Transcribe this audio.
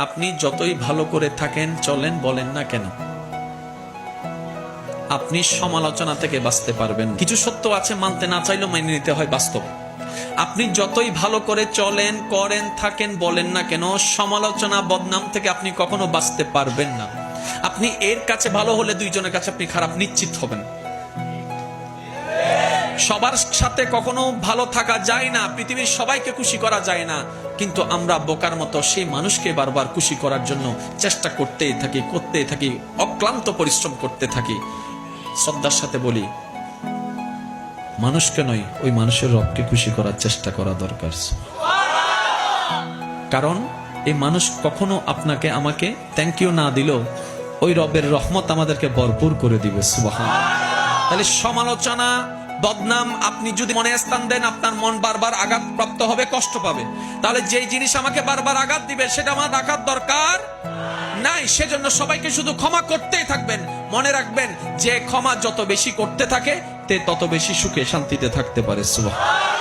আপনি যতই ভালো করে থাকেন চলেন বলেন না কেন, আপনি সমালোচনা থেকে বাঁচতে পারবেন। কিছু সত্য আছে মানতে না চাইলেও মেনে নিতে হয়, বাস্তব। আপনি যতই ভালো করে চলেন, করেন, থাকেন, বলেন না কেন, সমালোচনা, বদনাম থেকে আপনি কখনো বাঁচতে পারবেন না। আপনি এর কাছে ভালো হলে দুইজনের কাছে আপনি খারাপ নিশ্চিত হবেন। সবার সাথে কখনো ভালো থাকা যায় না, পৃথিবীর সবাইকে খুশি করা যায় না, কিন্তু আমরা বোকার মতো সেই মানুষকে বারবার খুশি করার জন্য চেষ্টা করতেই থাকি, অক্লান্ত পরিশ্রম করতে থাকি। শ্রদ্ধার সাথে বলি, মানুষকে নয়, ওই মানুষের রবকে খুশি করার চেষ্টা করা দরকার। কারণ এই মানুষ কখনো আপনাকে আমাকে থ্যাংক ইউ না দিলেও ওই রবের রহমত আমাদেরকে ভরপুর করে দিবে। সুবহানাল্লাহ। তাহলে সমালোচনা, বদনাম আপনি যদি মনে স্থান দেন, আপনার মন বারবার আঘাত প্রাপ্ত হবে, কষ্ট পাবে। তাহলে যেই জিনিস আমাকে বারবার আঘাত দিবে সেটা আমার রাখার দরকার নাই। সেজন্য সবাইকে শুধু ক্ষমা করতেই থাকবেন। মনে রাখবেন, যে ক্ষমা যত বেশি করতে থাকে তে তত বেশি সুখে শান্তিতে থাকতে পারে। সুবহানাল্লাহ।